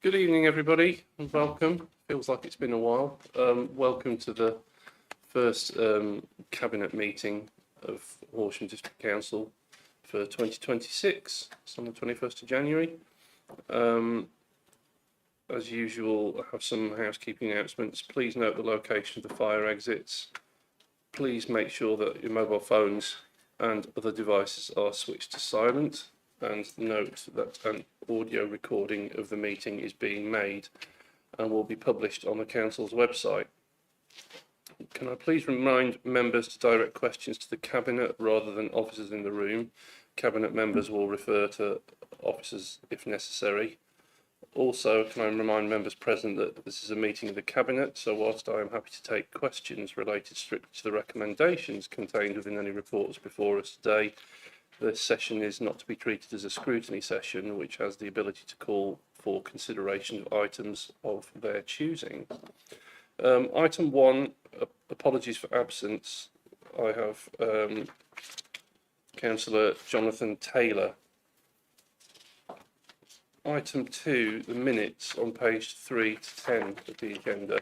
Good evening, everybody, and welcome. Feels like it's been a while. Welcome to the first Cabinet meeting of Horsham District Council for 2026. It's on the 21st of January. As usual, I have some housekeeping announcements. Please note the location of the fire exits. Please make sure that your mobile phones and other devices are switched to silent. And note that an audio recording of the meeting is being made and will be published on the Council's website. Can I please remind members to direct questions to the Cabinet rather than officers in the room? Cabinet members will refer to officers if necessary. Also, can I remind members present that this is a meeting of the Cabinet, so whilst I am happy to take questions related strictly to the recommendations contained within any reports before us today, this session is not to be treated as a scrutiny session, which has the ability to call for consideration of items of their choosing. Item 1, apologies for absence. I have Councillor Jonathan Taylor. Item 2, the minutes on page 3 to 10 of the agenda.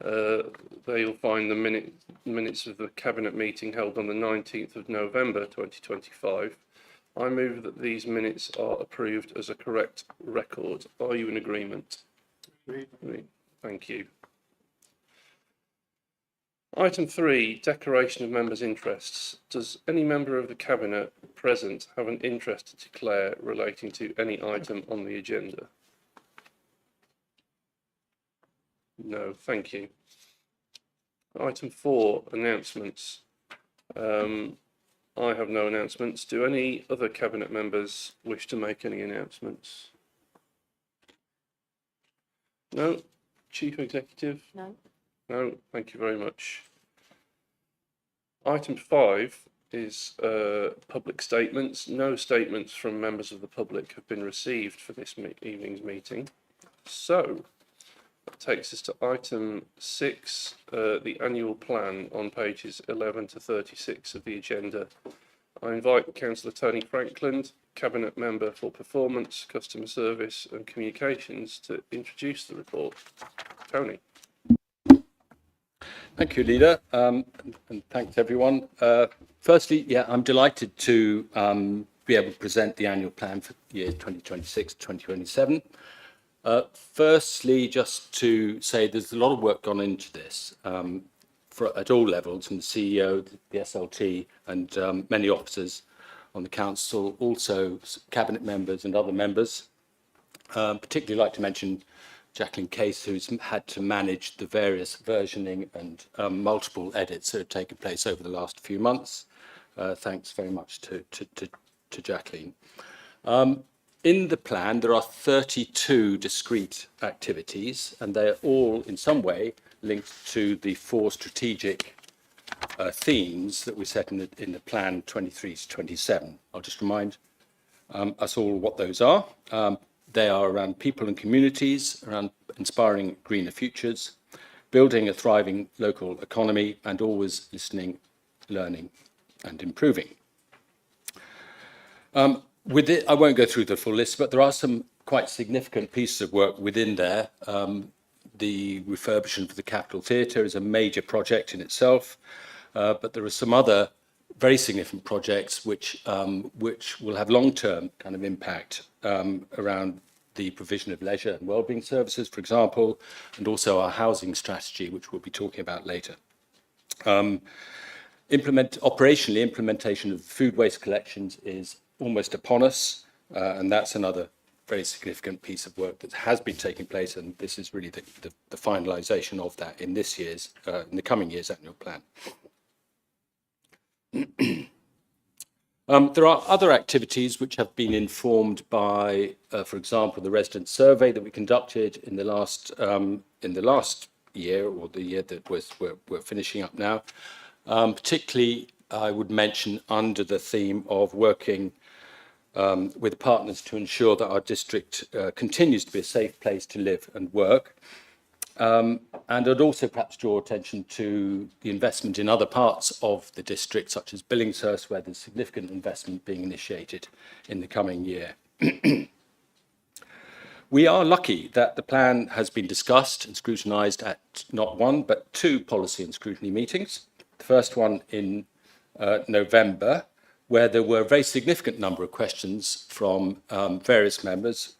There you'll find the minutes of the Cabinet meeting held on the 19th of November 2025. I move that these minutes are approved as a correct record. Are you in agreement? Agreed. Thank you. Item 3, declaration of members' interests. Does any member of the Cabinet present have an interest to declare relating to any item on the agenda? No, thank you. Item 4, announcements. I have no announcements. Do any other Cabinet members wish to make any announcements? No? Chief Executive? No. No, thank you very much. Item 5 is public statements. No statements from members of the public have been received for this evening's meeting. So, that takes us to item 6, the annual plan on pages 11 to 36 of the agenda. I invite Councillor Tony Franklin, Cabinet Member for Performance, Customer Service and Communications, to introduce the report. Tony. Thank you, Leader, and thanks everyone. Firstly, I'm delighted to be able to present the annual plan for the years 2026-2027. Firstly, just to say there's a lot of work gone into this at all levels, from the CEO, the SLT, and many officers on the council, also cabinet members and other members. Particularly like to mention Jacqueline Case, who's had to manage the various versioning and multiple edits that have taken place over the last few months. Thanks very much to Jacqueline. In the plan, there are 32 discrete activities, and they are all in some way linked to the 4 strategic themes that we set in the plan 23 to 27. I'll just remind us all what those are. They are around people and communities, around inspiring greener futures, building a thriving local economy, and always listening, learning, and improving. With it, I won't go through the full list, but there are some quite significant pieces of work within there. The refurbishment of the Capitol Theatre is a major project in itself, but there are some other very significant projects which will have long-term kind of impact around the provision of leisure and wellbeing services, for example, and also our housing strategy, which we'll be talking about later. Operationally, implementation of food waste collections is almost upon us, and that's another very significant piece of work that has been taking place, and this is really the finalisation of that in this year's, in the coming year's annual plan. There are other activities which have been informed by, for example, the resident survey that we conducted in the last year, or the year that we're finishing up now. Particularly, I would mention under the theme of working with partners to ensure that our district continues to be a safe place to live and work. And I'd also perhaps draw attention to the investment in other parts of the district, such as Billingshurst, where there's significant investment being initiated in the coming year. We are lucky that the plan has been discussed and scrutinised at not one, but two policy and scrutiny meetings. The first one in November, where there were a very significant number of questions from various members,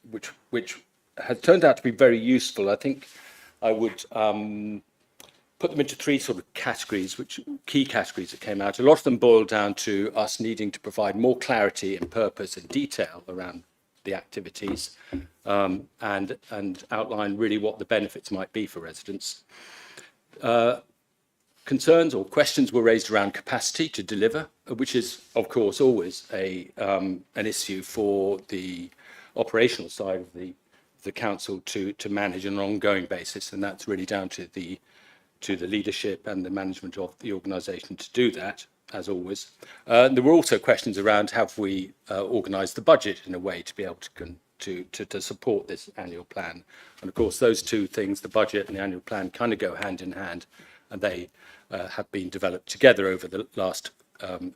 which has turned out to be very useful. I think I would put them into three sort of categories, key categories that came out. A lot of them boiled down to us needing to provide more clarity and purpose and detail around the activities and outline really what the benefits might be for residents. Concerns or questions were raised around capacity to deliver, which is, of course, always an issue for the operational side of the council to manage on an ongoing basis, and that's really down to the leadership and the management of the organisation to do that, as always. There were also questions around how we organised the budget in a way to be able to support this annual plan. And of course, those two things, the budget and the annual plan, kind of go hand in hand, and they have been developed together over the last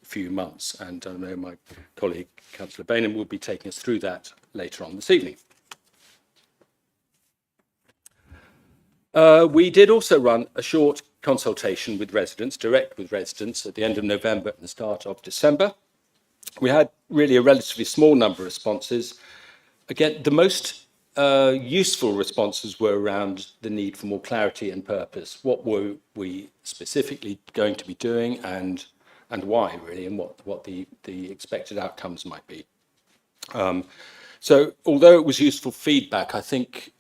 few months. And I know my colleague, Councillor Bainham, will be taking us through that later on this evening. We did also run a short consultation with residents, direct with residents, at the end of November and the start of December. We had really a relatively small number of responses. Again, the most useful responses were around the need for more clarity and purpose. What were we specifically going to be doing and why, really, and what the expected outcomes might be. So although it was useful feedback, I think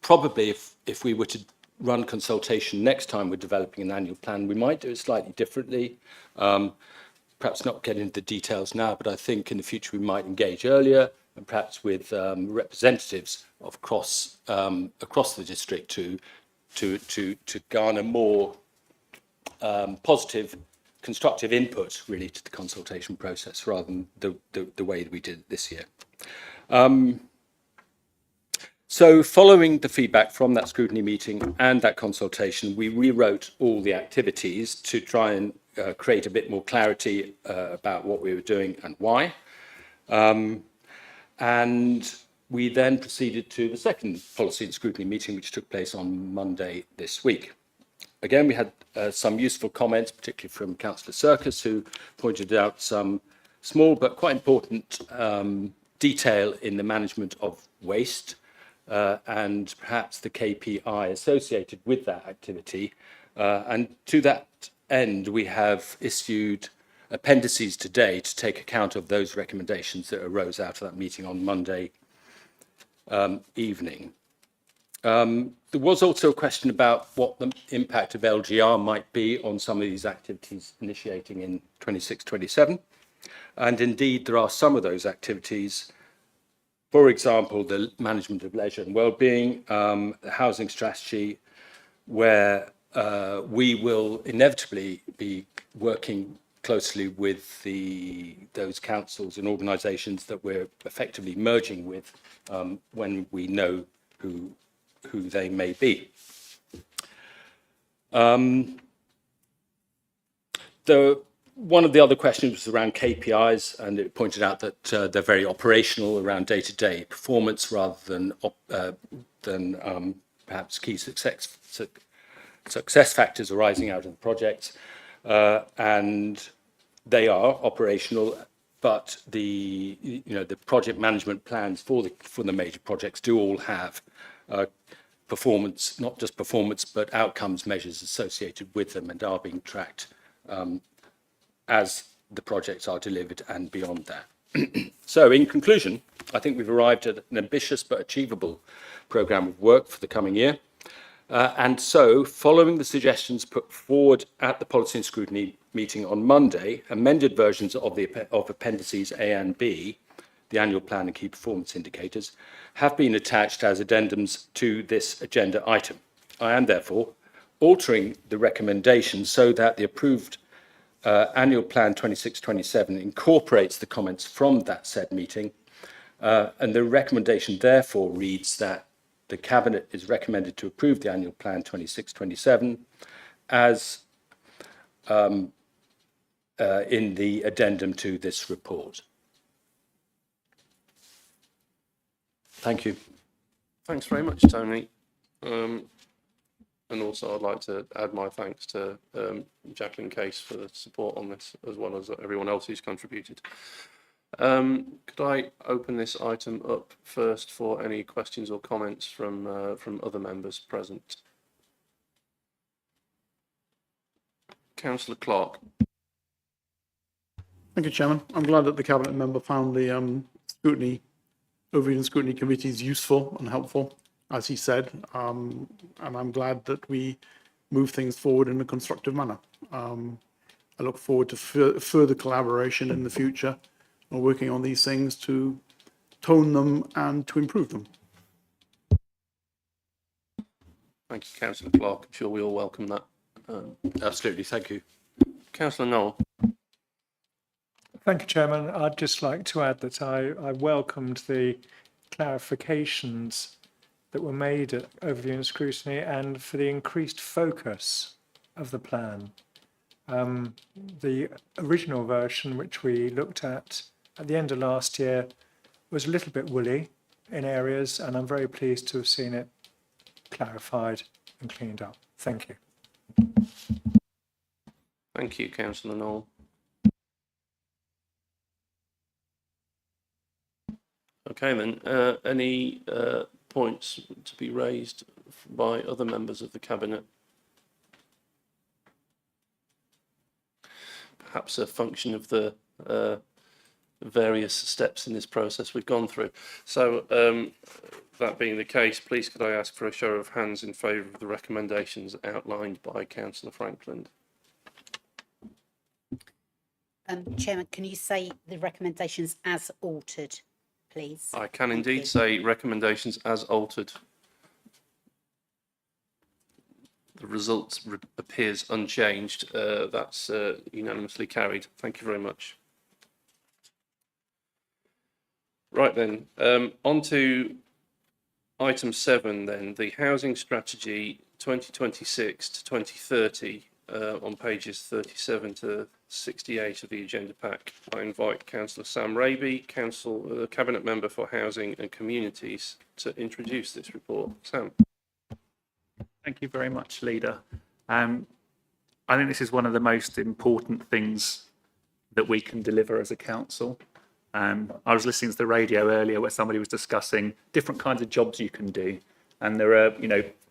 probably if we were to run consultation next time we're developing an annual plan, we might do it slightly differently. Perhaps not get into the details now, but I think in the future we might engage earlier and perhaps with representatives of across the district to garner more positive, constructive input really to the consultation process rather than the way that we did it this year. So following the feedback from that scrutiny meeting and that consultation, we rewrote all the activities to try and create a bit more clarity about what we were doing and why. And we then proceeded to the second policy and scrutiny meeting, which took place on Monday this week. Again, we had some useful comments, particularly from Councillor Serkis, who pointed out some small but quite important detail in the management of waste and perhaps the KPI associated with that activity. And to that end, we have issued appendices today to take account of those recommendations that arose out of that meeting on Monday evening. There was also a question about what the impact of LGR might be on some of these activities initiating in 26-27. And indeed, there are some of those activities, for example, the management of leisure and well-being, the housing strategy, where we will inevitably be working closely with those councils and organisations that we're effectively merging with when we know who they may be. One of the other questions was around KPIs, and it pointed out that they're very operational around day-to-day performance rather than perhaps key success factors arising out of the project. And they are operational, but the project management plans for the major projects do all have performance, not just performance, but outcomes measures associated with them and are being tracked as the projects are delivered and beyond that. So in conclusion, I think we've arrived at an ambitious but achievable programme of work for the coming year. And so, following the suggestions put forward at the Policy and Scrutiny meeting on Monday, amended versions of Appendices A and B, the annual plan and key performance indicators, have been attached as addendums to this agenda item. I am therefore altering the recommendation so that the approved annual plan 26-27 incorporates the comments from that said meeting, and the recommendation therefore reads that the Cabinet is recommended to approve the annual plan 26-27 as in the addendum to this report. Thank you. Thanks very much, Tony. And also I'd like to add my thanks to Jacqueline Case for the support on this, as well as everyone else who's contributed. Could I open this item up first for any questions or comments from other members present? Councillor Clark. Thank you, Chairman. I'm glad that the Cabinet member found the overview and scrutiny committees useful and helpful, as he said, and I'm glad that we move things forward in a constructive manner. I look forward to further collaboration in the future and working on these things to tone them and to improve them. Thank you, Councillor Clark. I'm sure we all welcome that. Absolutely, thank you. Councillor Knoll. Thank you, Chairman. I'd just like to add that I welcomed the clarifications that were made at overview and scrutiny and for the increased focus of the plan. The original version, which we looked at the end of last year, was a little bit woolly in areas, and I'm very pleased to have seen it clarified and cleaned up. Thank you. Thank you, Councillor Knoll. Okay then, any points to be raised by other members of the Cabinet? Perhaps a function of the various steps in this process we've gone through. So that being the case, please could I ask for a show of hands in favour of the recommendations outlined by Councillor Frankland? Chairman, can you say the recommendations as altered, please? I can indeed say recommendations as altered. The results appears unchanged. That's unanimously carried. Thank you very much. Right then, on to item 7 then, the housing strategy 2026 to 2030 on pages 37 to 68 of the agenda pack. I invite Councillor Sam Raby, Cabinet Member for Housing and Communities, to introduce this report. Sam. Thank you very much, Leader. I think this is one of the most important things that we can deliver as a council. I was listening to the radio earlier where somebody was discussing different kinds of jobs you can do. And there are,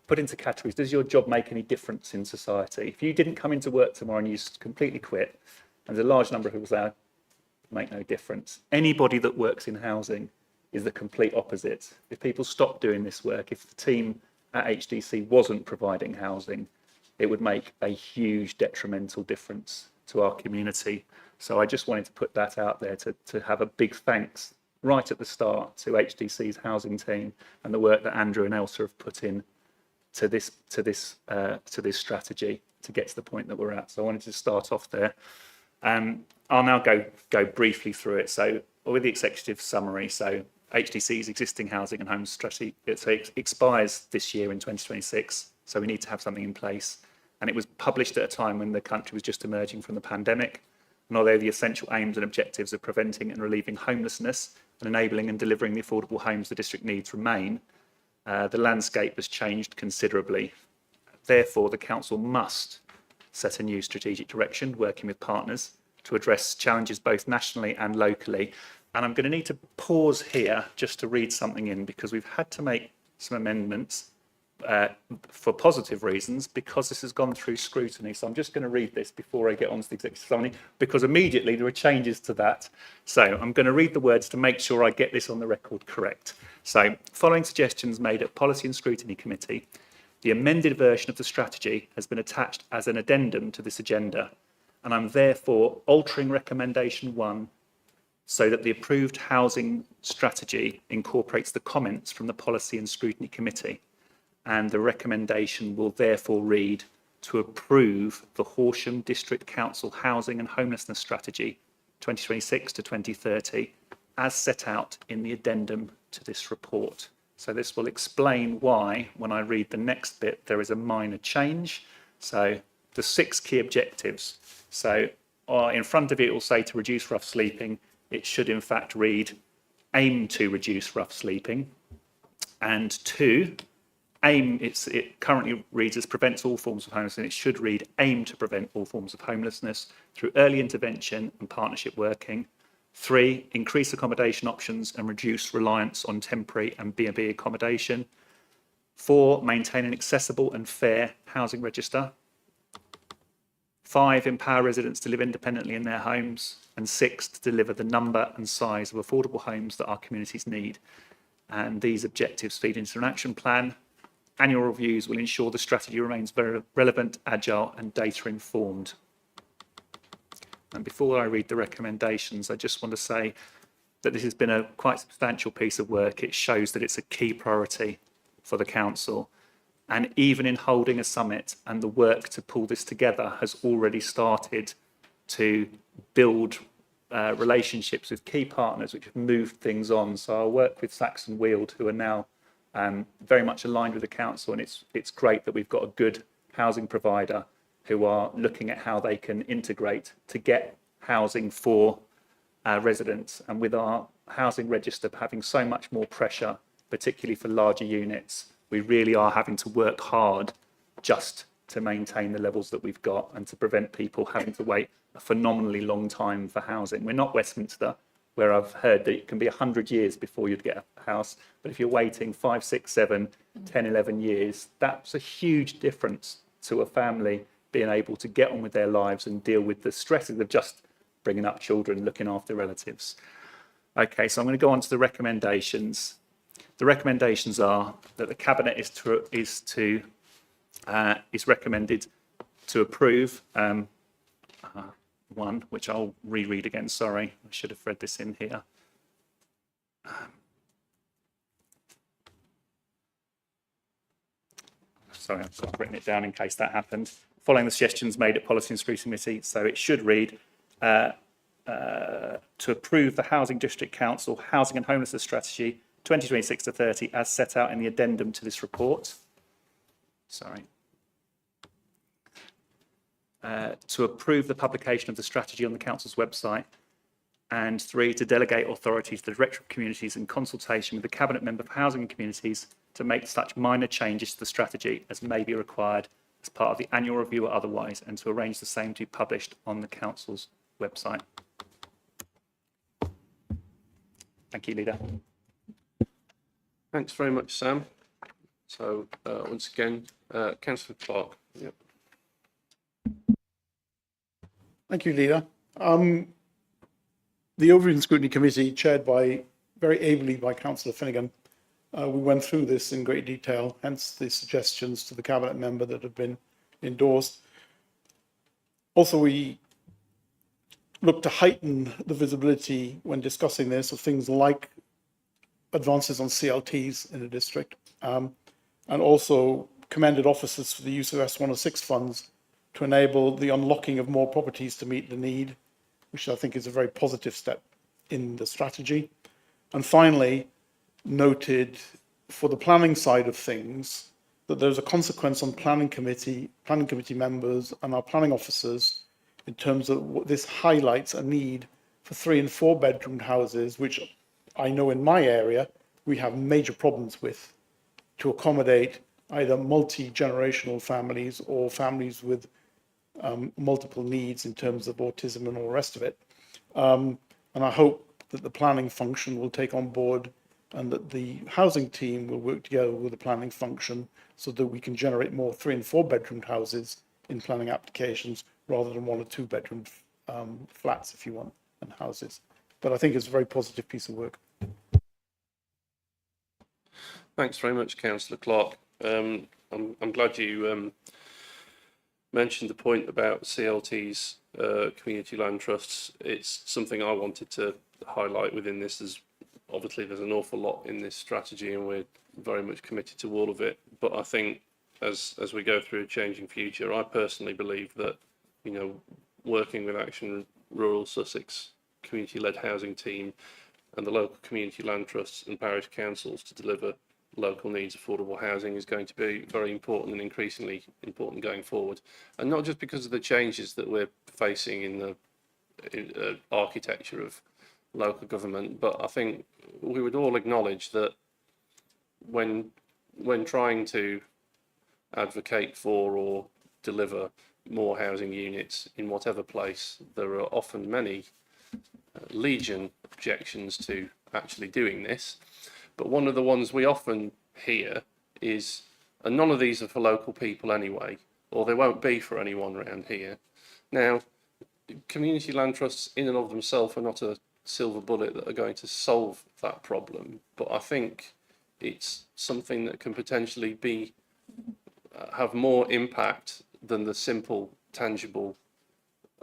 put into categories. Does your job make any difference in society? If you didn't come into work tomorrow and you completely quit, and there's a large number of people say, make no difference. Anybody that works in housing is the complete opposite. If people stop doing this work, if the team at HDC wasn't providing housing, it would make a huge detrimental difference to our community. So I just wanted to put that out there to have a big thanks right at the start to HDC's housing team and the work that Andrew and Elsa have put in to this strategy to get to the point that we're at. So I wanted to start off there. I'll now go briefly through it. So with the executive summary, so HDC's existing housing and home strategy, it expires this year in 2026. So we need to have something in place. And it was published at a time when the country was just emerging from the pandemic. And although the essential aims and objectives of preventing and relieving homelessness and enabling and delivering the affordable homes the district needs remain, the landscape has changed considerably. Therefore, the council must set a new strategic direction, working with partners to address challenges both nationally and locally. And I'm going to need to pause here just to read something in, because we've had to make some amendments for positive reasons, because this has gone through scrutiny. So I'm just going to read this before I get on to the executive summary, because immediately there are changes to that. So I'm going to read the words to make sure I get this on the record correct. So, following suggestions made at Policy and Scrutiny Committee, the amended version of the strategy has been attached as an addendum to this agenda, and I'm therefore altering recommendation 1 so that the approved housing strategy incorporates the comments from the Policy and Scrutiny Committee, and the recommendation will therefore read to approve the Horsham District Council Housing and Homelessness Strategy 2026 to 2030 as set out in the addendum to this report. So this will explain why, when I read the next bit, there is a minor change. So the 6 key objectives. So in front of it will say to reduce rough sleeping. It should in fact read aim to reduce rough sleeping. And 2, aim, it currently reads as prevents all forms of homelessness. It should read aim to prevent all forms of homelessness through early intervention and partnership working. 3, increase accommodation options and reduce reliance on temporary and B&B accommodation. 4, maintain an accessible and fair housing register. 5, empower residents to live independently in their homes. And 6, to deliver the number and size of affordable homes that our communities need. And these objectives feed into an action plan. Annual reviews will ensure the strategy remains very relevant, agile and data informed. And before I read the recommendations, I just want to say that this has been a quite substantial piece of work. It shows that it's a key priority for the council. And even in holding a summit, and the work to pull this together has already started to build relationships with key partners which have moved things on. So I'll work with Saxon Weald, who are now very much aligned with the council, and it's great that we've got a good housing provider who are looking at how they can integrate to get housing for residents. And with our housing register having so much more pressure, particularly for larger units, we really are having to work hard just to maintain the levels that we've got and to prevent people having to wait a phenomenally long time for housing. We're not Westminster, where I've heard that it can be 100 years before you'd get a house. But if you're waiting 5, 6, 7, 10, 11 years, that's a huge difference to a family being able to get on with their lives and deal with the stresses of just bringing up children, looking after relatives. Okay, so I'm going to go on to the recommendations. The recommendations are that the Cabinet is recommended to approve one, which I'll reread again. Sorry, I should have read this in here. Sorry, I've written it down in case that happened. Following the suggestions made at Policy and Scrutiny Committee, so it should read to approve the Housing District Council Housing and Homelessness Strategy 2026 to 30 as set out in the addendum to this report. Sorry. To approve the publication of the strategy on the council's website. And 3, to delegate authority to the Director of Communities in consultation with the Cabinet Member for Housing and Communities to make such minor changes to the strategy as may be required as part of the annual review or otherwise, and to arrange the same to be published on the council's website. Thank you, Leader. Thanks very much, Sam. So once again, Councillor Clark. Yep. Thank you, Leader. The Overview and Scrutiny Committee, chaired very ably by Councillor Finnegan, we went through this in great detail, hence the suggestions to the Cabinet Member that have been endorsed. Also, we looked to heighten the visibility when discussing this of things like advances on CLTs in the district, and also commended officers for the use of S106 funds to enable the unlocking of more properties to meet the need, which I think is a very positive step in the strategy. And finally, noted for the planning side of things that there's a consequence on planning committee members and our planning officers in terms of what this highlights a need for 3 and 4 bedroom houses, which I know in my area we have major problems with, to accommodate either multi-generational families or families with multiple needs in terms of autism and all the rest of it. And I hope that the planning function will take on board and that the housing team will work together with the planning function so that we can generate more 3 and 4 bedroom houses in planning applications rather than 1 or 2 bedroom flats, if you want, and houses. But I think it's a very positive piece of work. Thanks very much, Councillor Clark. I'm glad you mentioned the point about CLTs, community land trusts. It's something I wanted to highlight within this. Obviously there's an awful lot in this strategy and we're very much committed to all of it. But I think as we go through a changing future, I personally believe that, you know, working with Action Rural Sussex community-led housing team and the local community land trusts and parish councils to deliver local needs affordable housing is going to be very important and increasingly important going forward. And not just because of the changes that we're facing in the architecture of local government, but I think we would all acknowledge that when trying to advocate for or deliver more housing units in whatever place, there are often many legion objections to actually doing this. But one of the ones we often hear is, and none of these are for local people anyway, or they won't be for anyone around here. Now, community land trusts in and of themselves are not a silver bullet that are going to solve that problem, but I think it's something that can potentially be have more impact than the simple, tangible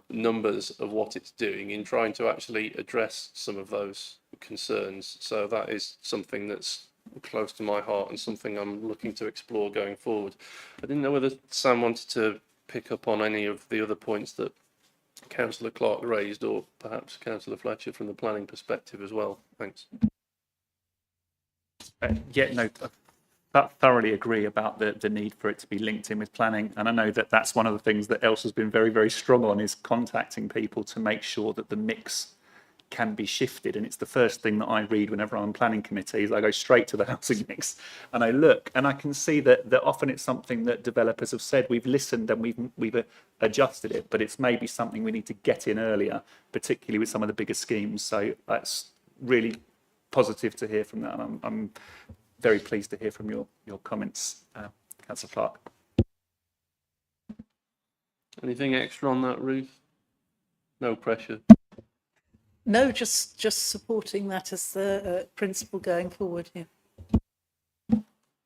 numbers of what it's doing in trying to actually address some of those concerns. So that is something that's close to my heart and something I'm looking to explore going forward. I didn't know whether Sam wanted to pick up on any of the other points that Councillor Clark raised, or perhaps Councillor Fletcher from the planning perspective as well. Thanks. Yeah, no, I thoroughly agree about the need for it to be linked in with planning. And I know that that's one of the things that Elsa's been very, very strong on, is contacting people to make sure that the mix can be shifted. And it's the first thing that I read whenever I'm on planning committees. I go straight to the housing mix and I look, and I can see that often it's something that developers have said, we've listened and we've adjusted it, but it's maybe something we need to get in earlier, particularly with some of the bigger schemes. So that's really positive to hear from that. And I'm very pleased to hear from your comments, Councillor Clark. Anything extra on that, Ruth? No pressure. No, just supporting that as the principle going forward here.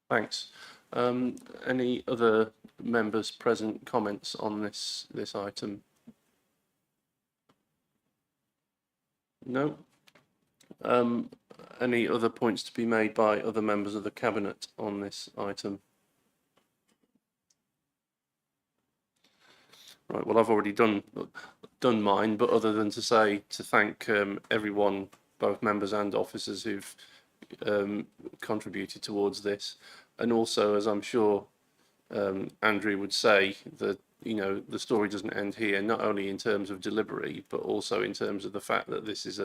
Thanks. Any other members present comments on this item? No. Any other points to be made by other members of the Cabinet on this item? Right, well, I've already done mine, but other than to say to thank everyone, both members and officers who've contributed towards this, and also, as I'm sure Andrew would say, that the story doesn't end here, not only in terms of delivery, but also in terms of the fact that this is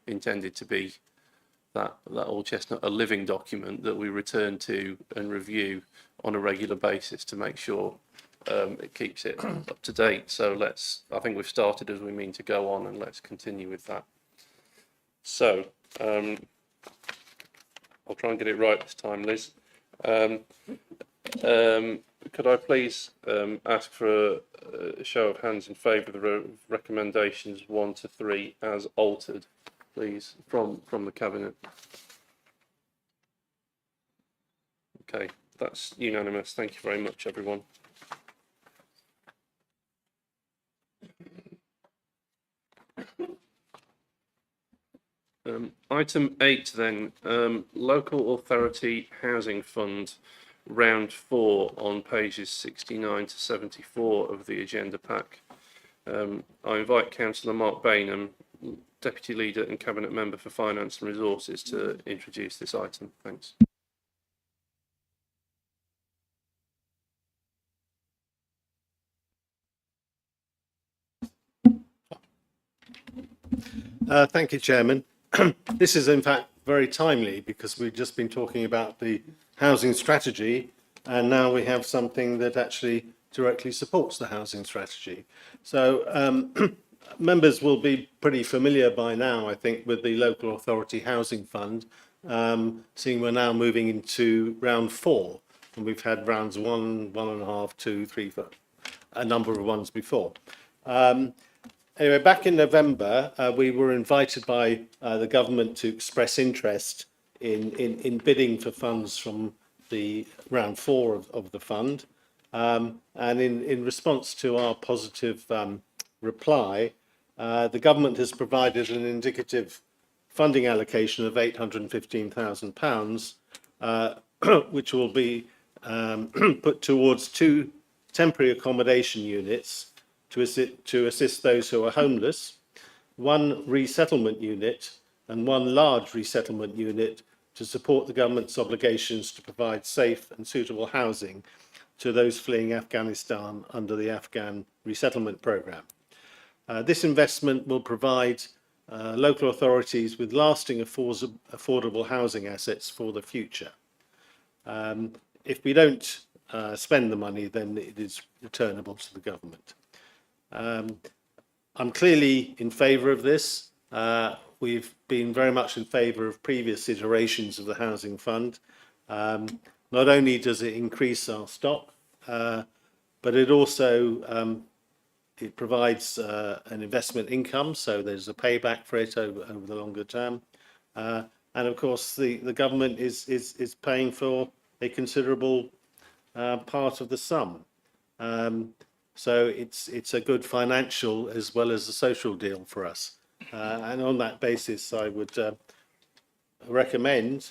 intended to be that old chestnut, a living document that we return to and review on a regular basis to make sure it keeps it up to date. So I think we've started as we mean to go on, and let's continue with that. So I'll try and get it right this time, Liz. Could I please ask for a show of hands in favour of the recommendations 1 to 3 as altered, please, from the Cabinet? Okay, that's unanimous. Thank you very much, everyone. Item 8 then, Local Authority Housing Fund, round 4 on pages 69 to 74 of the agenda pack. I invite Councillor Mark Bainham, Deputy Leader and Cabinet Member for Finance and Resources, to introduce this item. Thanks. Thank you, Chairman. This is in fact very timely because we've just been talking about the housing strategy, and now we have something that actually directly supports the housing strategy. So members will be pretty familiar by now, I think, with the Local Authority Housing Fund, seeing we're now moving into round 4, and we've had rounds 1, 1.5, 2, 3, 4, a number of ones before. Anyway, back in November, we were invited by the government to express interest in bidding for funds from the round 4 of the fund. And in response to our positive reply, the government has provided an indicative funding allocation of £815,000, which will be put towards 2 temporary accommodation units to assist those who are homeless, 1 resettlement unit and 1 large resettlement unit to support the government's obligations to provide safe and suitable housing to those fleeing Afghanistan under the Afghan resettlement programme. This investment will provide local authorities with lasting affordable housing assets for the future. If we don't spend the money, then it is returnable to the government. I'm clearly in favour of this. We've been very much in favour of previous iterations of the Housing Fund. Not only does it increase our stock, but it also it provides an investment income, so there's a payback for it over the longer term. And of course, the government is paying for a considerable part of the sum. So it's a good financial as well as a social deal for us. And on that basis, I would recommend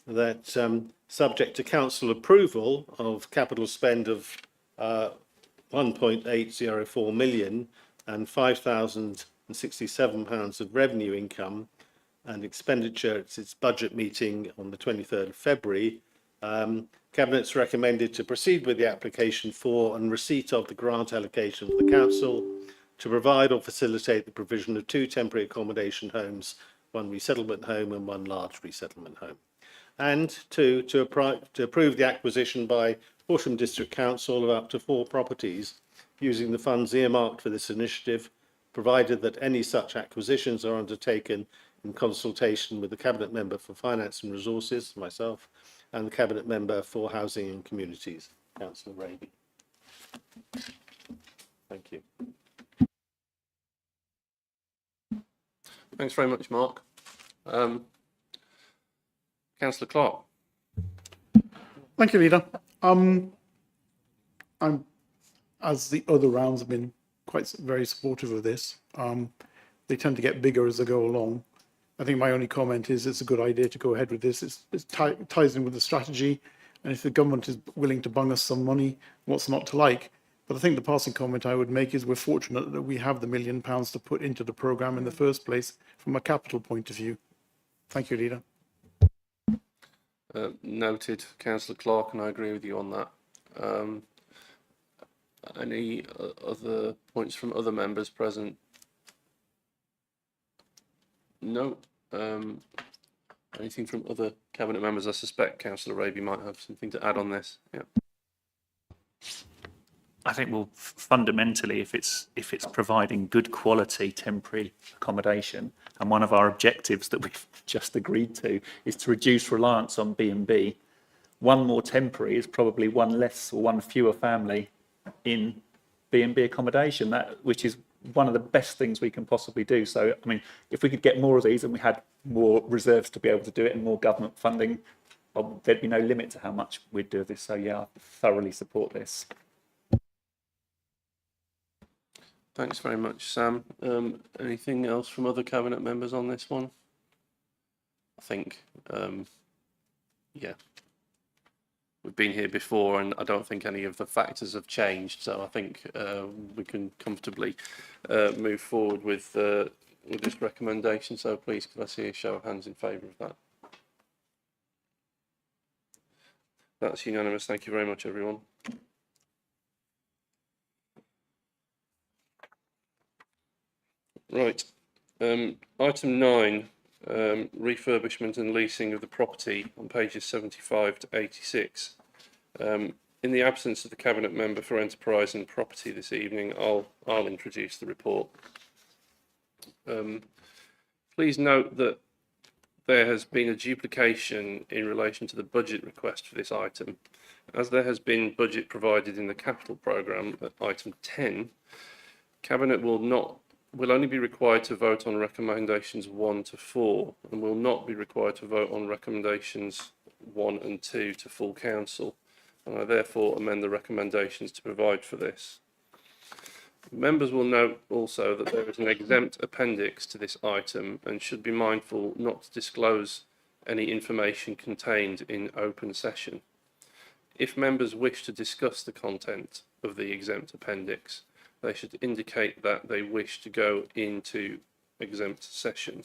that, subject to council approval of capital spend of 1.804 million and £5,067 of revenue income and expenditure at its budget meeting on the 23rd of February, Cabinet's recommended to proceed with the application for and receipt of the grant allocation of the council to provide or facilitate the provision of 2 temporary accommodation homes, 1 resettlement home and 1 large resettlement home. And to approve the acquisition by Horsham District Council of up to 4 properties using the funds earmarked for this initiative, provided that any such acquisitions are undertaken in consultation with the Cabinet Member for Finance and Resources, myself, and the Cabinet Member for Housing and Communities, Councillor Raby. Thank you. Thanks very much, Mark. Councillor Clark. Thank you, Leader. As the other rounds have been very supportive of this. They tend to get bigger as they go along. I think my only comment is it's a good idea to go ahead with this. It ties in with the strategy, and if the government is willing to bung us some money, what's not to like? But I think the passing comment I would make is we're fortunate that we have the £1 million to put into the programme in the first place from a capital point of view. Thank you, Leader. Noted, Councillor Clark, and I agree with you on that. Any other points from other members present? No. Anything from other Cabinet members? I suspect Councillor Raby might have something to add on this. Yeah. I think, well, fundamentally, if it's providing good quality temporary accommodation, and one of our objectives that we've just agreed to is to reduce reliance on B&B, one more temporary is probably one less or one fewer family in B&B accommodation, which is one of the best things we can possibly do. So, I mean, if we could get more of these and we had more reserves to be able to do it and more government funding, well, there'd be no limit to how much we'd do this. So, yeah, I thoroughly support this. Thanks very much, Sam. Anything else from other Cabinet members on this one? I think, yeah, we've been here before and I don't think any of the factors have changed. So I think we can comfortably move forward with this recommendation. So please, could I see a show of hands in favour of that? That's unanimous. Thank you very much, everyone. Right, item 9, refurbishment and leasing of the property on pages 75 to 86. In the absence of the Cabinet Member for Enterprise and Property this evening, I'll introduce the report. Please note that there has been a duplication in relation to the budget request for this item. As there has been budget provided in the capital programme at item 10, Cabinet will only be required to vote on recommendations 1 to 4 and will not be required to vote on recommendations 1 and 2 to full council, and I therefore amend the recommendations to provide for this. Members will note also that there is an exempt appendix to this item and should be mindful not to disclose any information contained in open session. If members wish to discuss the content of the exempt appendix, they should indicate that they wish to go into exempt session.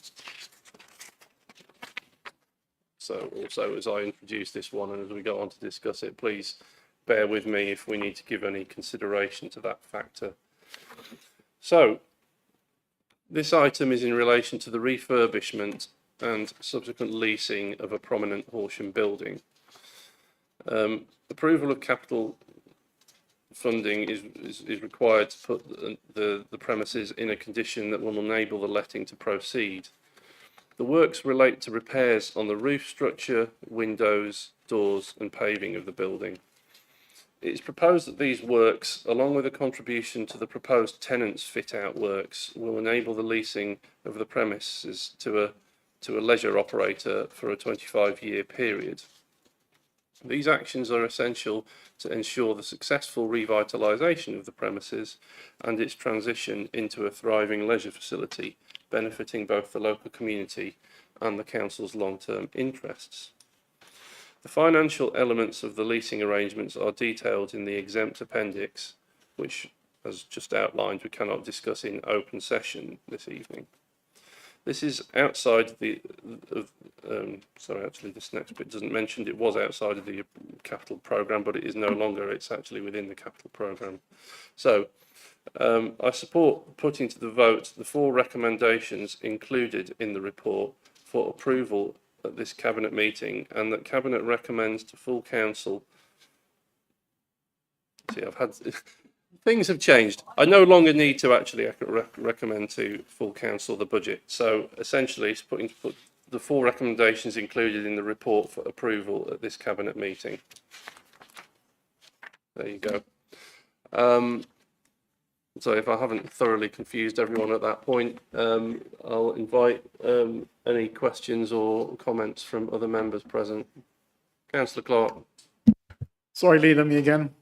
So also as I introduce this one and as we go on to discuss it, please bear with me if we need to give any consideration to that factor. So this item is in relation to the refurbishment and subsequent leasing of a prominent Horsham building. Approval of capital funding is required to put the premises in a condition that will enable the letting to proceed. The works relate to repairs on the roof structure, windows, doors and paving of the building. It is proposed that these works, along with a contribution to the proposed tenants' fit-out works, will enable the leasing of the premises to a leisure operator for a 25-year period. These actions are essential to ensure the successful revitalisation of the premises and its transition into a thriving leisure facility, benefiting both the local community and the council's long-term interests. The financial elements of the leasing arrangements are detailed in the exempt appendix, which, as just outlined, we cannot discuss in open session this evening. This is outside the, sorry, actually this next bit doesn't mention it was outside of the capital programme, but it is no longer, it's actually within the capital programme. So I support putting to the vote the 4 recommendations included in the report for approval at this Cabinet meeting, and that Cabinet recommends to full council. See, I've had things have changed. I no longer need to actually recommend to full council the budget. So essentially, it's put the 4 recommendations included in the report for approval at this Cabinet meeting. There you go. So if I haven't thoroughly confused everyone at that point, I'll invite any questions or comments from other members present. Councillor Clark. Sorry, Leader, me again.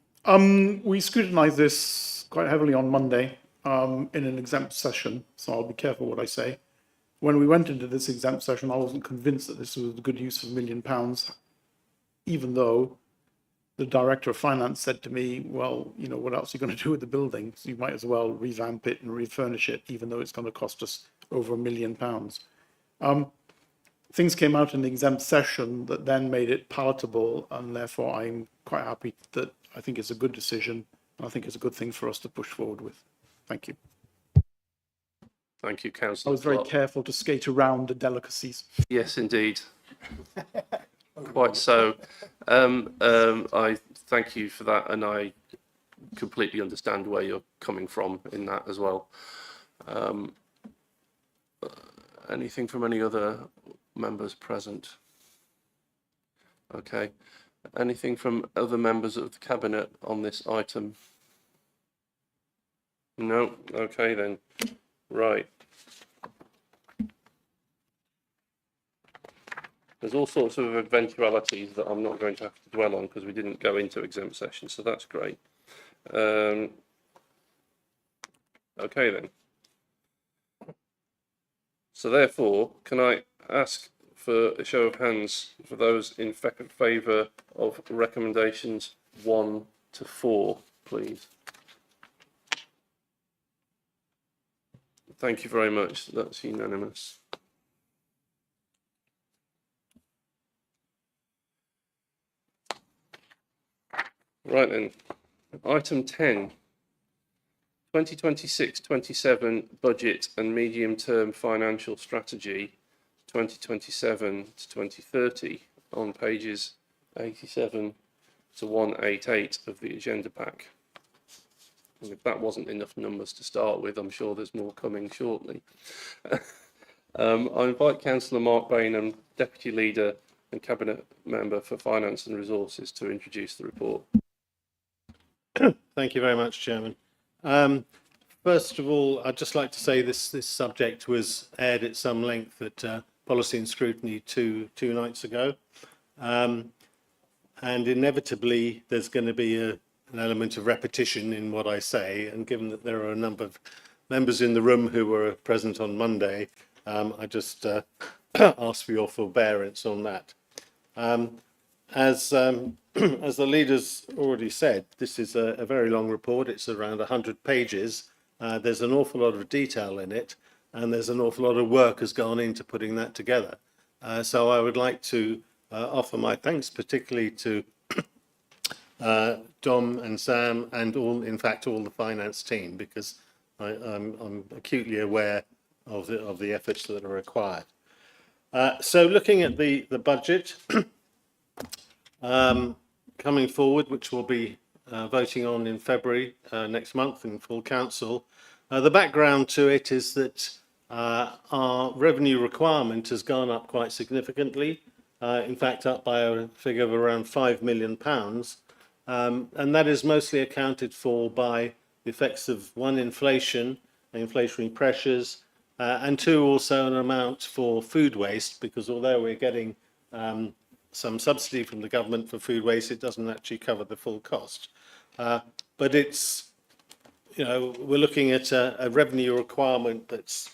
We scrutinised this quite heavily on Monday in an exempt session, so I'll be careful what I say. When we went into this exempt session, I wasn't convinced that this was a good use of £1 million, even though the Director of Finance said to me, well, you know, what else are you going to do with the building? So you might as well revamp it and refurnish it, even though it's going to cost us over £1 million. Things came out in the exempt session that then made it palatable, and therefore I'm quite happy that I think it's a good decision, and I think it's a good thing for us to push forward with. Thank you. Thank you, I Councillor was very Clark. careful to skate around the delicacies. Yes, indeed. Quite so. I thank you for that, and I completely understand where you're coming from in that as well. Anything from any other members present? Okay. Anything from other members of the Cabinet on this item? No? Okay then. Right. There's all sorts of eventualities that I'm not going to have to dwell on because we didn't go into exempt session, so that's great. Okay then. So therefore, can I ask for a show of hands for those in favour of recommendations 1 to 4, please? Thank you very much. That's unanimous. Right then, item 10, 2026-27 budget and medium-term financial strategy, 2027 to 2030, on pages 87 to 188 of the agenda pack. And if that wasn't enough numbers to start with, I'm sure there's more coming shortly. I invite Councillor Mark Bainham, Deputy Leader and Cabinet Member for Finance and Resources, to introduce the report. Thank you very much, Chairman. First of all, I'd just like to say this subject was aired at some length at Policy and Scrutiny two nights ago. And inevitably, there's going to be an element of repetition in what I say. And given that there are a number of members in the room who were present on Monday, I just ask for your forbearance on that. As the leaders already said, this is a very long report. It's around 100 pages. There's an awful lot of detail in it, and there's an awful lot of work has gone into putting that together. So I would like to offer my thanks particularly to Dom and Sam and all the finance team, because I'm acutely aware of the efforts that are required. So looking at the budget coming forward, which we'll be voting on in February next month in full council, the background to it is that our revenue requirement has gone up quite significantly. In fact, up by a figure of around £5 million. And that is mostly accounted for by the effects of one, inflation, inflationary pressures, and two, also an amount for food waste, because although we're getting some subsidy from the government for food waste, it doesn't actually cover the full cost. But it's, we're looking at a revenue requirement that's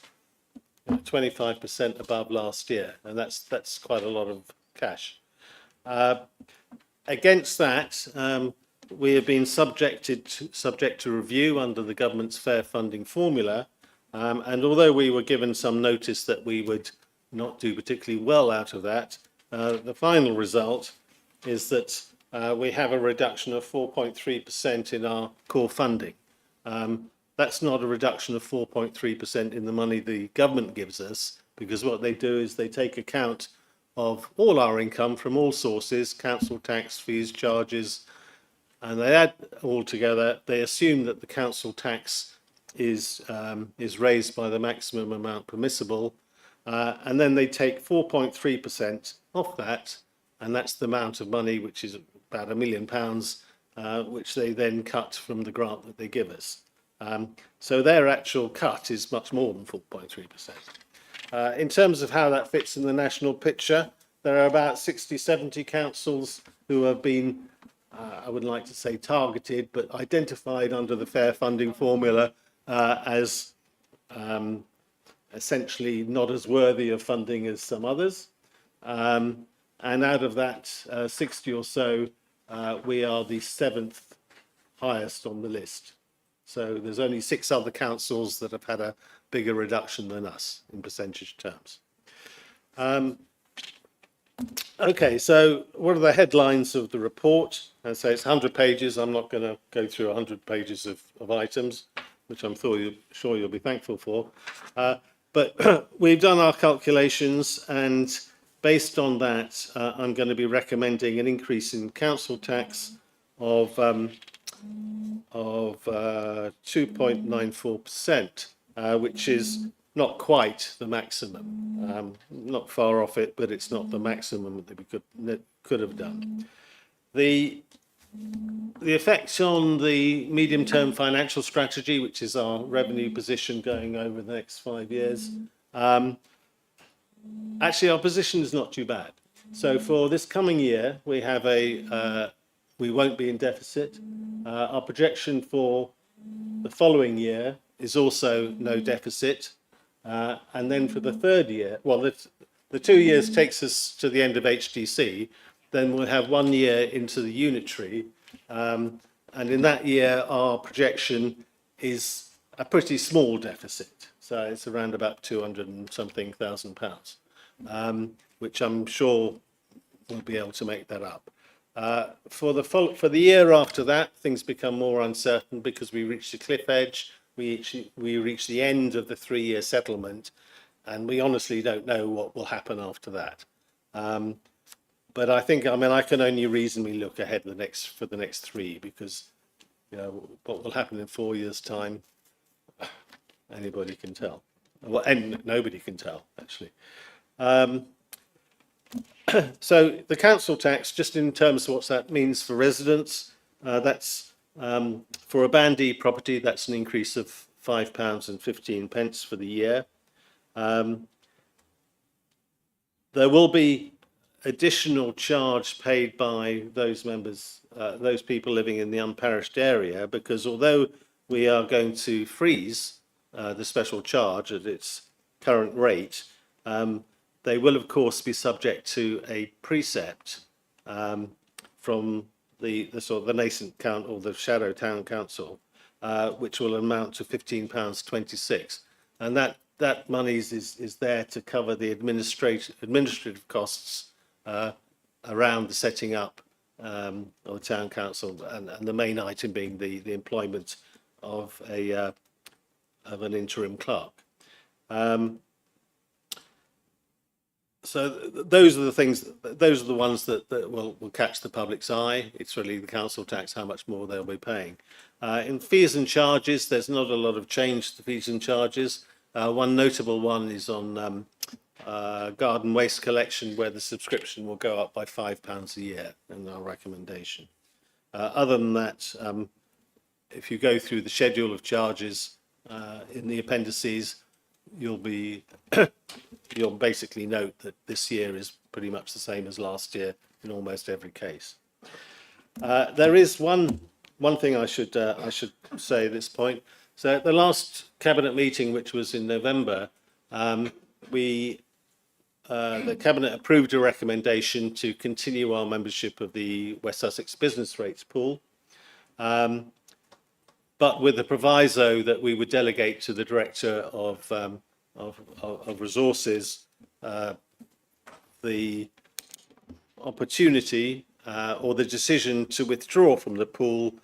25% above last year, and that's quite a lot of cash. Against that, we have been subject to review under the government's fair funding formula, and although we were given some notice that we would not do particularly well out of that, the final result is that we have a reduction of 4.3% in our core funding. That's not a reduction of 4.3% in the money the government gives us, because what they do is they take account of all our income from all sources, council tax, fees, charges, and they add all together. They assume that the council tax is raised by the maximum amount permissible, and then they take 4.3% off that, and that's the amount of money, which is about £1 million, which they then cut from the grant that they give us. So their actual cut is much more than 4.3%. In terms of how that fits in the national picture, there are about 60, 70 councils who have been, I wouldn't like to say targeted, but identified under the fair funding formula as essentially not as worthy of funding as some others. And out of that 60 or so, we are the 7th highest on the list. So there's only 6 other councils that have had a bigger reduction than us in percentage terms. Okay, so what are the headlines of the report? I'd say it's 100 pages. I'm not going to go through 100 pages of items, which I'm sure you'll be thankful for. But we've done our calculations, and based on that, I'm going to be recommending an increase in council tax of 2.94%, which is not quite the maximum. Not far off it, but it's not the maximum that we could have done. The effects on the medium-term financial strategy, which is our revenue position going over the next 5 years, actually our position is not too bad. So for this coming year, we have we won't be in deficit. Our projection for the following year is also no deficit. And then for the third year, well, the 2 years takes us to the end of HDC. Then we'll have 1 year into the unitary. And in that year, our projection is a pretty small deficit. So it's around about 200 and something thousand pounds, which I'm sure we'll be able to make that up. For the year after that, things become more uncertain because we reach the cliff edge. We reach the end of the 3-year settlement, and we honestly don't know what will happen after that. But I can only reasonably look ahead for the next 3, because what will happen in 4 years' time, anybody can tell. Well, and nobody can tell, actually. So the council tax, just in terms of what that means for residents, that's for a Band E property, that's an increase of £5.15 for the year. There will be additional charge paid by those members, those people living in the unparished area, because although we are going to freeze the special charge at its current rate, they will of course be subject to a precept from the sort of the nascent count or the shadow town council, which will amount to £15.26, and that money is there to cover the administrative costs around the setting up of the town council, and the main item being the employment of an interim clerk. So those are the things. Those are the ones that will catch the public's eye. It's really the council tax, how much more they'll be paying. In fees and charges, there's not a lot of change to fees and charges. One notable one is on garden waste collection, where the subscription will go up by £5 a year in our recommendation. Other than that, if you go through the schedule of charges in the appendices, you'll basically note that this year is pretty much the same as last year in almost every case. There is one thing I should say at this point. So at the last cabinet meeting, which was in November, the cabinet approved a recommendation to continue our membership of the West Sussex Business Rates Pool, but with the proviso that we would delegate to the director of resources the opportunity or the decision to withdraw from the pool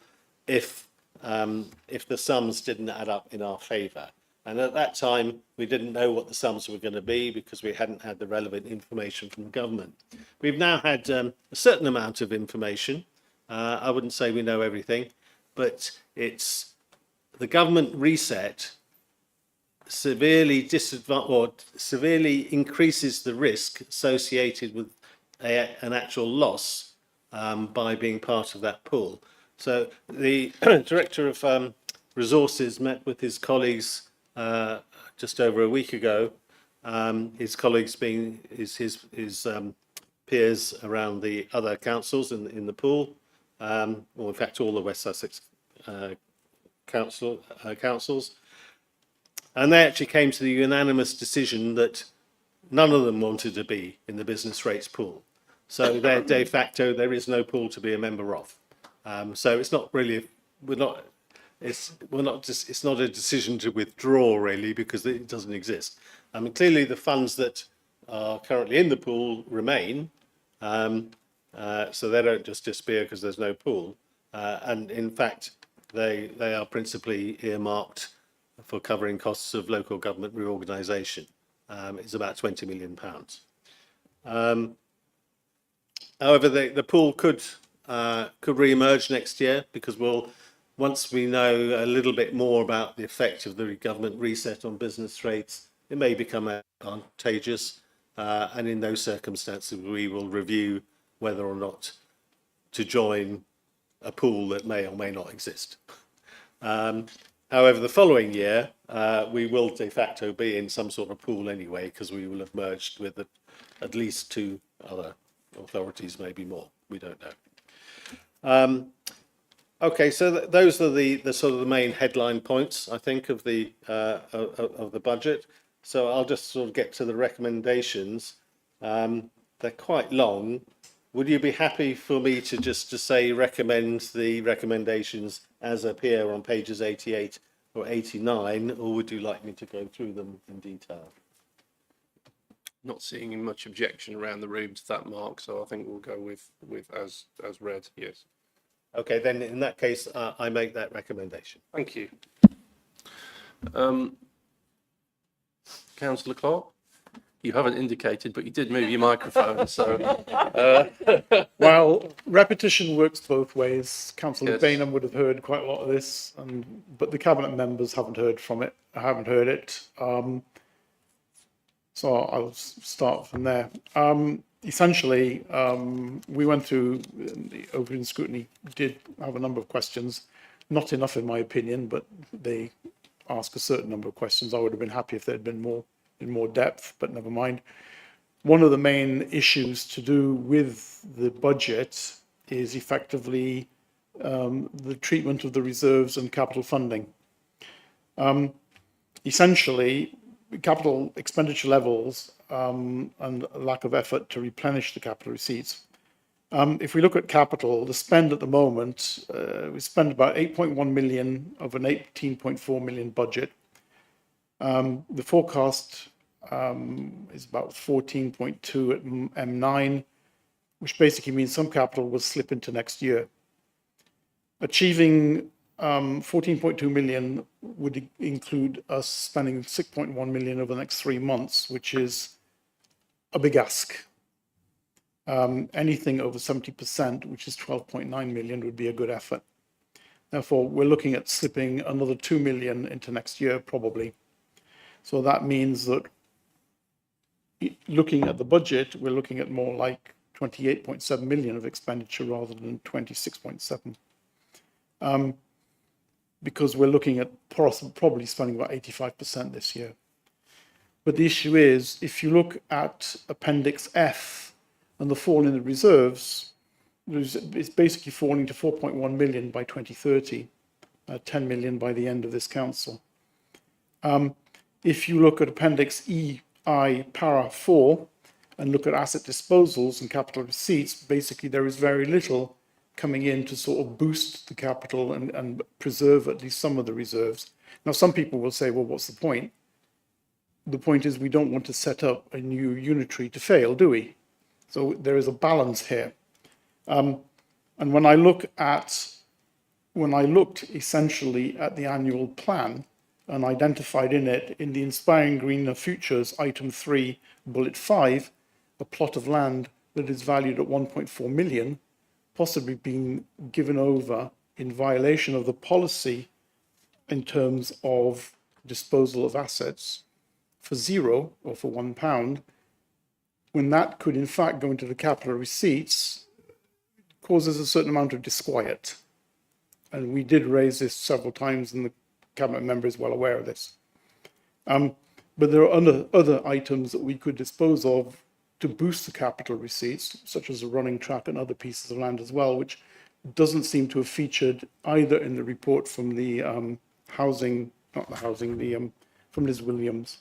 if the sums didn't add up in our favour. And at that time, we didn't know what the sums were going to be because we hadn't had the relevant information from the government. We've now had a certain amount of information. I wouldn't say we know everything, but it's the government reset severely increases the risk associated with an actual loss by being part of that pool. So the director of resources met with his colleagues just over a week ago. His colleagues being his peers around the other councils in the pool, or in fact all the West Sussex councils. And they actually came to the unanimous decision that none of them wanted to be in the business rates pool. So they're de facto, there is no pool to be a member of. So it's not really, it's not a decision to withdraw really, because it doesn't exist. I mean, clearly the funds that are currently in the pool remain, so they don't just disappear because there's no pool. And in fact, they are principally earmarked for covering costs of local government reorganisation. It's about £20 million. However, the pool could re-emerge next year, because once we know a little bit more about the effect of the government reset on business rates, it may become advantageous, and in those circumstances we will review whether or not to join a pool that may or may not exist. However, the following year, we will de facto be in some sort of pool anyway, because we will have merged with at least two other authorities, maybe more. We don't know. Okay, so those are the sort of the main headline points, I think, of the budget. So I'll just sort of get to the recommendations. They're quite long. Would you be happy for me to say recommend the recommendations as appear on pages 88 or 89, or would you like me to go through them in detail? Not seeing much objection around the room to that, Mark, so I think we'll go with as read, yes. Okay, then in that case, I make that recommendation. Thank you. Councillor Clark? You haven't indicated, but you did move your microphone, so... Well, repetition works both ways. Councillor Yes. Bainham would have heard quite a lot of this, but the cabinet members haven't heard it. So I'll start from there. Essentially, we went through the open scrutiny, did have a number of questions, not enough in my opinion, but they ask a certain number of questions. I would have been happy if there'd been more in more depth, but never mind. One of the main issues to do with the budget is effectively the treatment of the reserves and capital funding. Essentially, capital expenditure levels and lack of effort to replenish the capital receipts. If we look at capital, the spend at the moment, we spend about 8.1 million of an 18.4 million budget. The forecast is about 14.2 at M9. which basically means some capital will slip into next year. Achieving 14.2 million would include us spending 6.1 million over the next 3 months, which is a big ask. Anything over 70%, which is 12.9 million, would be a good effort. Therefore, we're looking at slipping another 2 million into next year, probably. So that means that looking at the budget, we're looking at more like 28.7 million of expenditure rather than 26.7. Because we're looking at probably spending about 85% this year. But the issue is, if you look at Appendix F and the fall in the reserves, it's basically falling to 4.1 million by 2030, 10 million by the end of this council. If you look at Appendix EI Para 4 and look at asset disposals and capital receipts, basically there is very little coming in to sort of boost the capital and preserve at least some of the reserves. Now, some people will say, well, what's the point? The point is we don't want to set up a new unitary to fail, do we? So there is a balance here. And when I looked essentially at the annual plan and identified in it, in the Inspiring Greener Futures, item 3, bullet 5, a plot of land that is valued at 1.4 million, possibly being given over in violation of the policy in terms of disposal of assets for £0 or for £1, when that could in fact go into the capital receipts, causes a certain amount of disquiet. And we did raise this several times, and the cabinet member is well aware of this. But there are other items that we could dispose of to boost the capital receipts, such as a running track and other pieces of land as well, which doesn't seem to have featured either in the report from the from Liz Williams,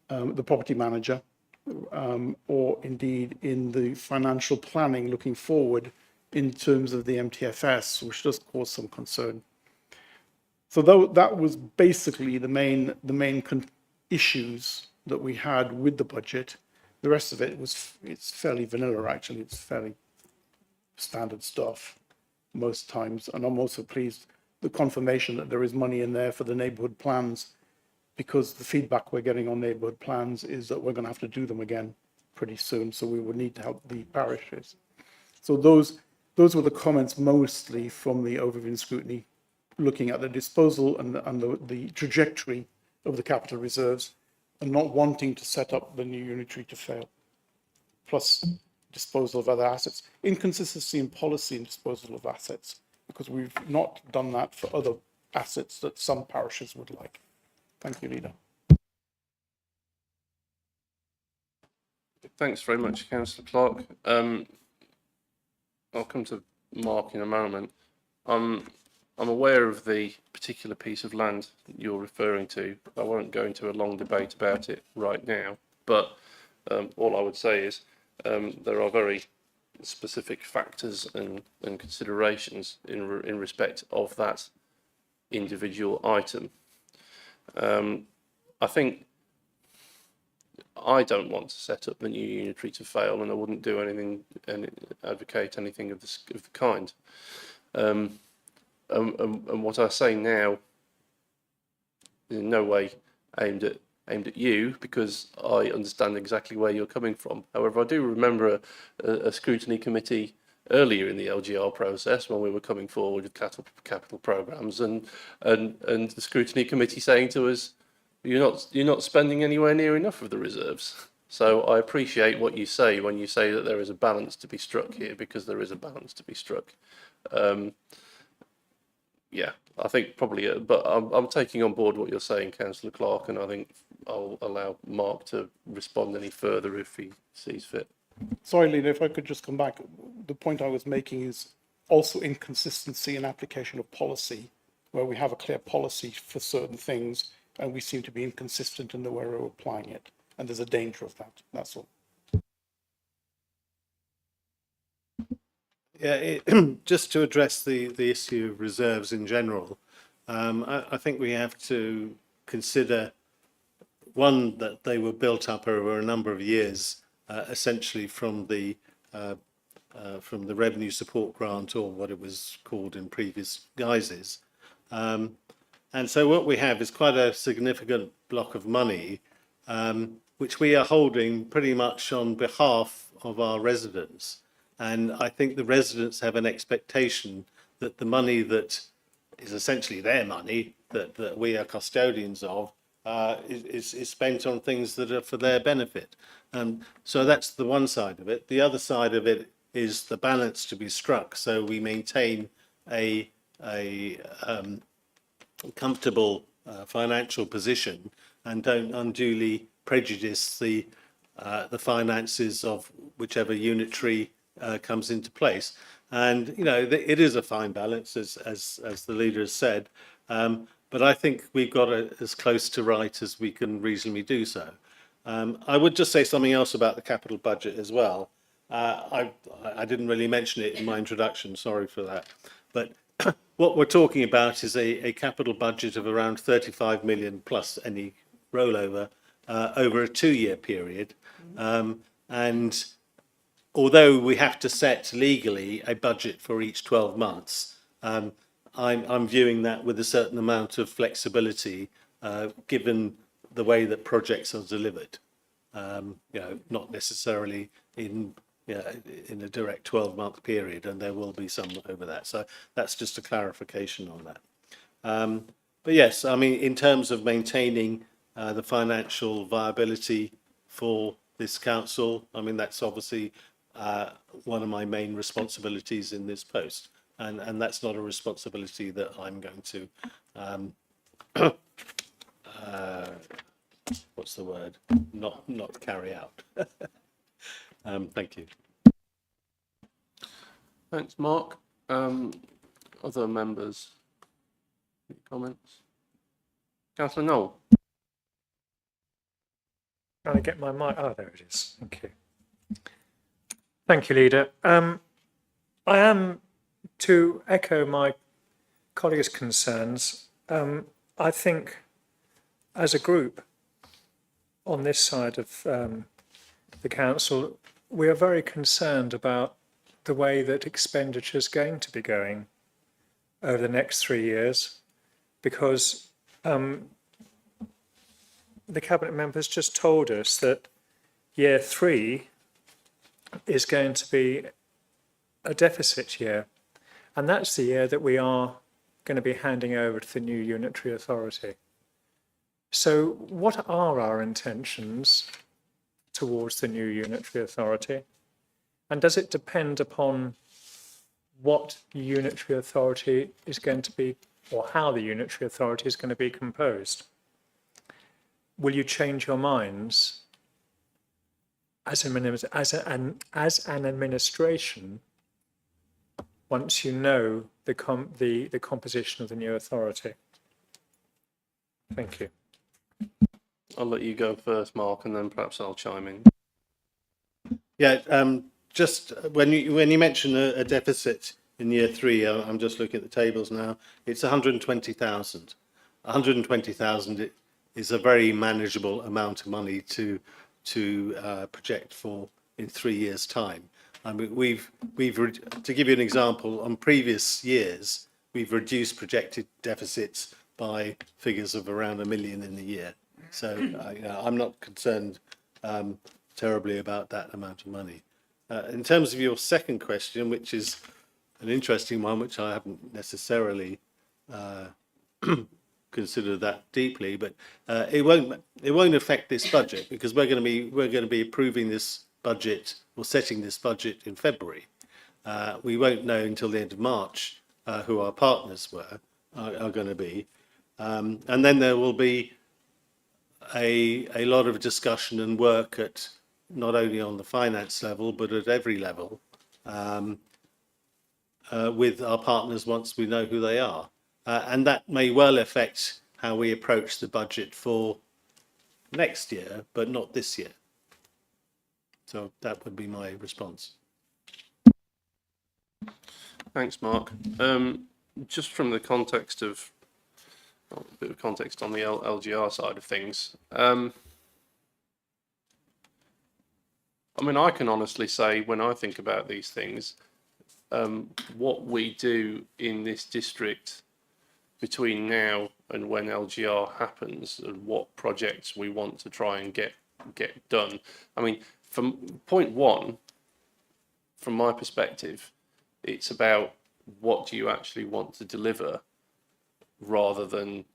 the property manager, or indeed in the financial planning looking forward in terms of the MTFS, which does cause some concern. So that was basically the main issues that we had with the budget. The rest of it it's fairly vanilla, actually. It's fairly standard stuff most times. And I'm also pleased the confirmation that there is money in there for the neighbourhood plans, because the feedback we're getting on neighbourhood plans is that we're going to have to do them again pretty soon. So we would need to help the parishes. So those were the comments mostly from the overview and scrutiny, looking at the disposal and the trajectory of the capital reserves, and not wanting to set up the new unitary to fail, plus disposal of other assets. Inconsistency in policy and disposal of assets, because we've not done that for other assets that some parishes would like. Thank you, Leader. Thanks very much, Councillor Clark. I'll come to Mark in a moment. I'm aware of the particular piece of land that you're referring to. I won't go into a long debate about it right now, but all I would say is there are very specific factors and considerations in respect of that individual item. I think I don't want to set up the new unitary to fail, and I wouldn't do anything and advocate anything of the kind. And what I say now is in no way aimed at you, because I understand exactly where you're coming from. However, I do remember a scrutiny committee earlier in the LGR process when we were coming forward with capital programmes, and the scrutiny committee saying to us, you're not spending anywhere near enough of the reserves. So I appreciate what you say when you say that there is a balance to be struck here, because there is a balance to be struck. Yeah, I think probably, but I'm taking on board what you're saying, Councillor Clark, and I think I'll allow Mark to respond any further if he sees fit. Sorry, Leader, if I could just come back. The point I was making is also inconsistency in application of policy, where we have a clear policy for certain things, and we seem to be inconsistent in the way we're applying it. And there's a danger of that, that's all. Yeah, just to address the issue of reserves in general, I think we have to consider, one, that they were built up over a number of years, essentially from the from the revenue support grant, or what it was called in previous guises. And so what we have is quite a significant block of money, which we are holding pretty much on behalf of our residents. And I think the residents have an expectation that the money that is essentially their money, that we are custodians of, is spent on things that are for their benefit. So that's the one side of it. The other side of it is the balance to be struck. So we maintain a comfortable financial position and don't unduly prejudice the finances of whichever unitary comes into place. And you know, it is a fine balance, as the leader has said. But I think we've got as close to right as we can reasonably do so. I would just say something else about the capital budget as well. I didn't really mention it in my introduction, sorry for that. But what we're talking about is a capital budget of around 35 million plus any rollover over a 2-year period. And although we have to set legally a budget for each 12 months, I'm viewing that with a certain amount of flexibility, given the way that projects are delivered. You know, not necessarily in a direct 12-month period, and there will be some over that. So that's just a clarification on that. But yes, I mean, in terms of maintaining the financial viability for this council, I mean, that's obviously one of my main responsibilities in this post. And that's not a responsibility that I'm going to, what's the word, not carry out. Thank you. Thanks, Mark. Other members, any comments? Councillor Knoll. Trying to get my mic. Oh, there it is. Thank you. Thank you, Leader. I am, to echo my colleagues' concerns, I think as a group on this side of the council, we are very concerned about the way that expenditure is going to be going over the next 3 years, because the Cabinet members just told us that year 3 is going to be a deficit year. And that's the year that we are going to be handing over to the new unitary authority. So what are our intentions towards the new unitary authority? And does it depend upon what unitary authority is going to be, or how the unitary authority is going to be composed? Will you change your minds as an administration once you know the composition of the new authority? Thank you. I'll let you go first, Mark, and then perhaps I'll chime in. Yeah, just when you mention a deficit in year 3, I'm just looking at the tables now. It's 120,000. 120,000 is a very manageable amount of money to project for in 3 years' time. I mean, to give you an example, on previous years, we've reduced projected deficits by figures of around 1 million in the year. So I'm not concerned terribly about that amount of money. In terms of your second question, which is an interesting one, which I haven't necessarily considered that deeply, but it won't affect this budget, because we're going to be approving this budget or setting this budget in February. We won't know until the end of March who our partners are going to be, and then there will be a lot of discussion and work at not only on the finance level but at every level with our partners once we know who they are, and that may well affect how we approach the budget for next year, but not this year. So that would be my response. Thanks, Mark. Just from the context of, a bit of context on the LGR side of things, I mean, I can honestly say when I think about these things, what we do in this district between now and when LGR happens and what projects we want to try and get done. I mean, from point one, from my perspective, it's about what do you actually want to deliver rather than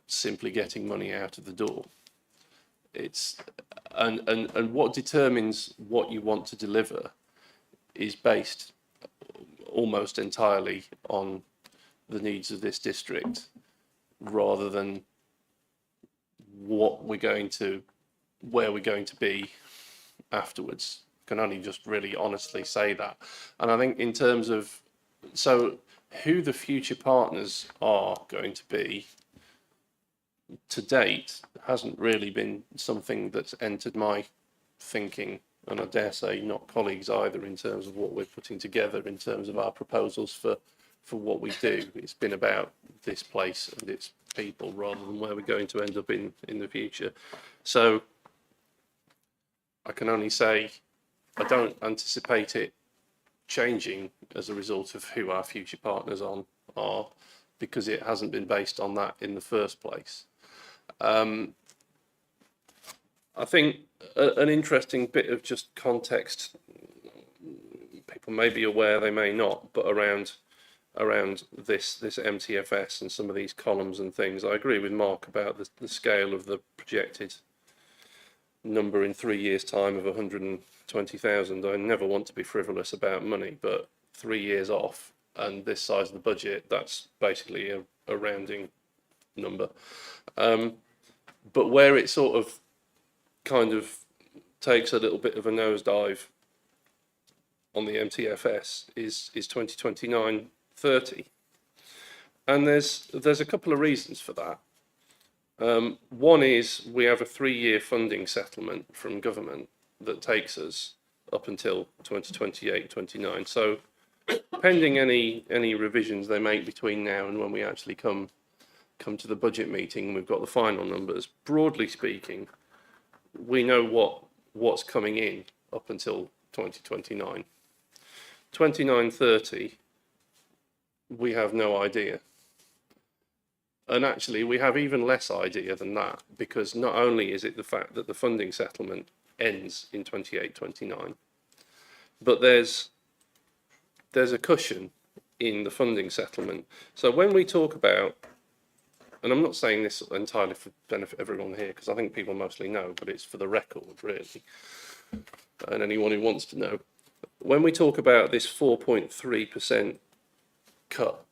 simply getting money out of the door. It's and what determines what you want to deliver is based almost entirely on the needs of this district rather than where we're going to be afterwards. Can only just really honestly say that. And I think in terms of, so who the future partners are going to be, to date, hasn't really been something that's entered my thinking, and I dare say not colleagues either, in terms of what we're putting together in terms of our proposals for what we do. It's been about this place and its people rather than where we're going to end up in the future. So I can only say I don't anticipate it changing as a result of who our future partners are, because it hasn't been based on that in the first place. I think an interesting bit of just context, people may be aware, they may not, but around this MTFS and some of these columns and things, I agree with Mark about the scale of the projected number in 3 years' time of 120,000. I never want to be frivolous about money, but 3 years off and this size of the budget, that's basically a rounding number. But where it sort of kind of takes a little bit of a nosedive on the MTFS is 2029-30. And there's a couple of reasons for that. One is we have a 3-year funding settlement from government that takes us up until 2028-29. So pending any revisions they make between now and when we actually come to the budget meeting, we've got the final numbers. Broadly speaking, we know what's coming in up until 2029. 29-30, we have no idea. And actually, we have even less idea than that, because not only is it the fact that the funding settlement ends in 28-29, but there's a cushion in the funding settlement. So when we talk about, and I'm not saying this entirely for benefit everyone here, because I think people mostly know, but it's for the record, really, and anyone who wants to know. When we talk about this 4.3% cut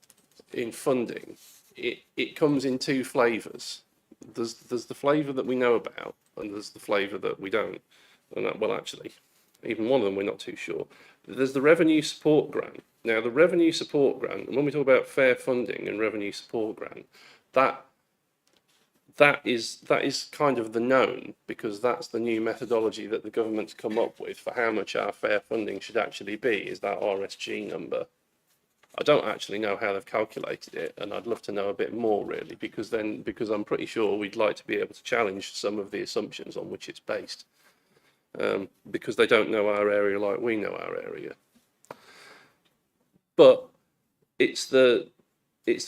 in funding, it comes in two flavours. There's the flavour that we know about, and there's the flavour that we don't. And that, well, actually, even one of them we're not too sure. There's the revenue support grant. Now, the revenue support grant, when we talk about fair funding and revenue support grant, that is kind of the known, because that's the new methodology that the government's come up with for how much our fair funding should actually be, is that RSG number. I don't actually know how they've calculated it, and I'd love to know a bit more, really, because I'm pretty sure we'd like to be able to challenge some of the assumptions on which it's based, because they don't know our area like we know our area. But it's the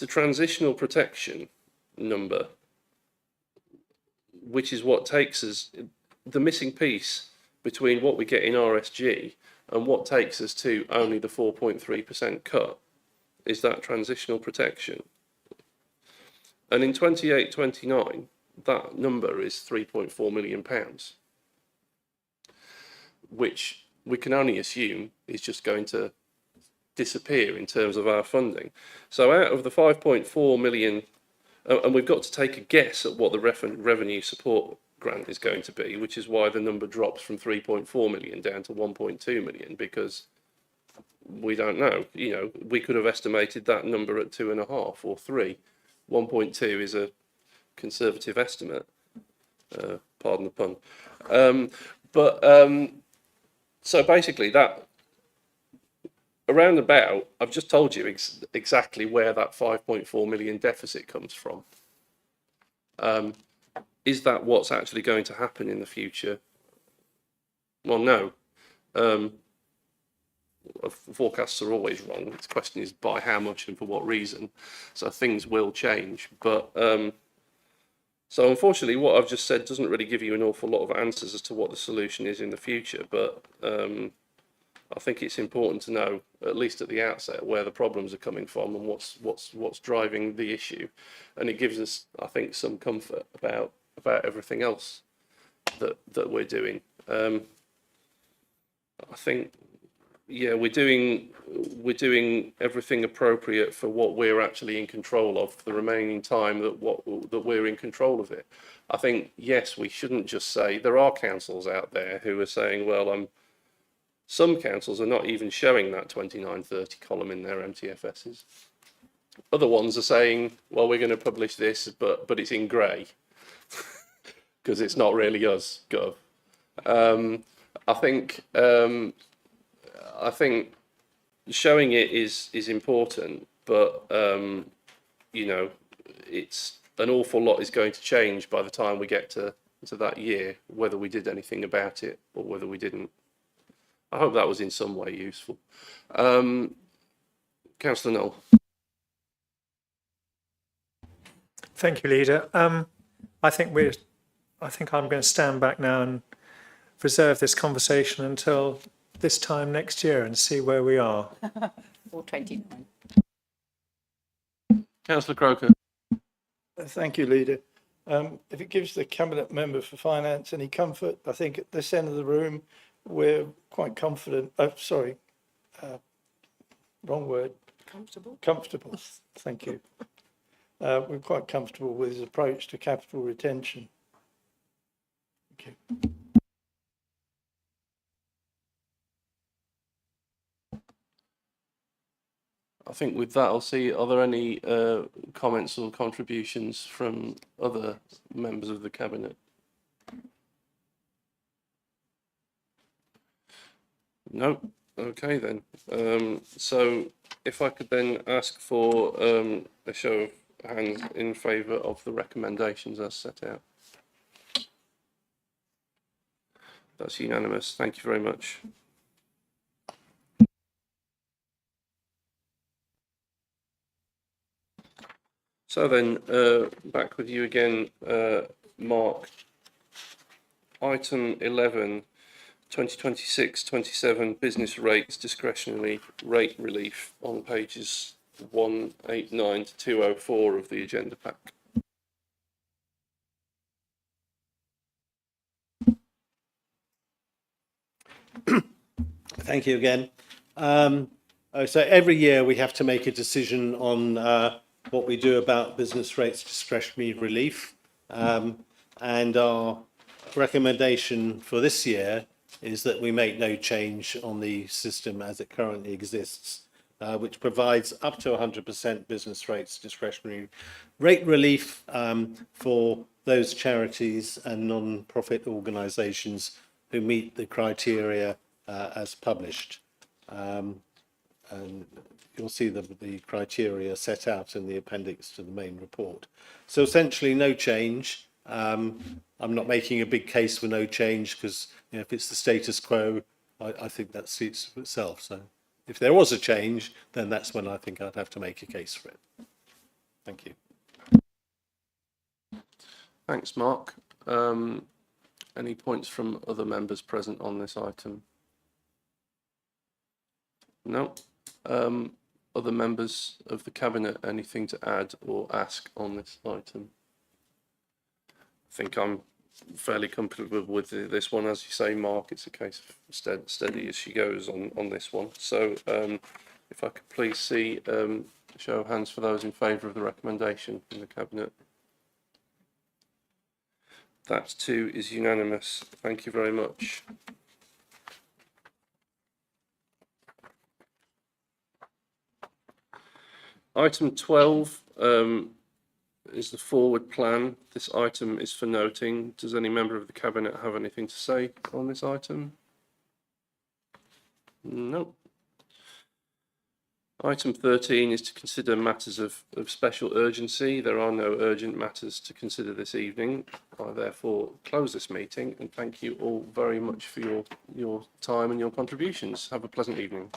transitional protection number, which is what takes us, the missing piece between what we get in RSG and what takes us to only the 4.3% cut, is that transitional protection. And in 28-29, that number is £3.4 million, which we can only assume is just going to disappear in terms of our funding. So out of the 5.4 million, and we've got to take a guess at what the revenue support grant is going to be, which is why the number drops from 3.4 million down to 1.2 million, because we don't know. You know, we could have estimated that number at 2.5 or 3. 1.2 is a conservative estimate. Pardon the pun. So basically, that around about, I've just told you exactly where that 5.4 million deficit comes from. Is that what's actually going to happen in the future? Well, no. Um, forecasts are always wrong. The question is by how much and for what reason. So things will change. But so unfortunately, what I've just said doesn't really give you an awful lot of answers as to what the solution is in the future. But I think it's important to know, at least at the outset, where the problems are coming from and what's driving the issue, and it gives us, I think, some comfort about everything else that we're doing. I think, yeah, we're doing everything appropriate for what we're actually in control of for the remaining time that we're in control of it. I think, yes, we shouldn't just say, there are councils out there who are saying, well, some councils are not even showing that 2930 column in their MTFSs. Other ones are saying, well, we're going to publish this, but it's in grey because it's not really us, Gov. I think showing it is important, but you know, it's an awful lot is going to change by the time we get to that year, whether we did anything about it or whether we didn't. I hope that was in some way useful. Councillor Knoll. Thank you, Leader. I think I'm going to stand back now and reserve this conversation until this time next year and see where we are. Or 29. Councillor Croker. Thank you, Leader. If it gives the Cabinet Member for Finance any comfort, I think at this end of the room, we're quite confident, wrong word. Comfortable, thank you. We're quite comfortable with his approach to capital retention. Thank you. I think with that, I'll see, are there any comments or contributions from other members of the Cabinet? No? Okay then. So if I could then ask for a show of hands in favour of the recommendations as set out. That's unanimous. Thank you very much. So then, back with you again, Mark. Item 11, 2026-27 business rates discretionary rate relief on pages 189 to 204 of the agenda pack. Thank you again. So every year we have to make a decision on what we do about business rates discretionary relief. And our recommendation for this year is that we make no change on the system as it currently exists, which provides up to 100% business rates discretionary rate relief for those charities and non-profit organisations who meet the criteria as published. And you'll see the criteria set out in the appendix to the main report. So essentially no change. I'm not making a big case for no change because, you know, if it's the status quo, I think that suits for itself. So if there was a change, then that's when I think I'd have to make a case for it. Thank you. Thanks, Mark. Any points from other members present on this item? No. Other members of the Cabinet, anything to add or ask on this item? I think I'm fairly comfortable with this one. As you say, Mark, it's a case of steady as she goes on this one. So if I could please see a show of hands for those in favour of the recommendation from the Cabinet. That too is unanimous. Thank you very much. Item 12 is the forward plan. This item is for noting. Does any member of the Cabinet have anything to say on this item? No. Item 13 is to consider matters of special urgency. There are no urgent matters to consider this evening. I therefore close this meeting and thank you all very much for your time and your contributions. Have a pleasant evening.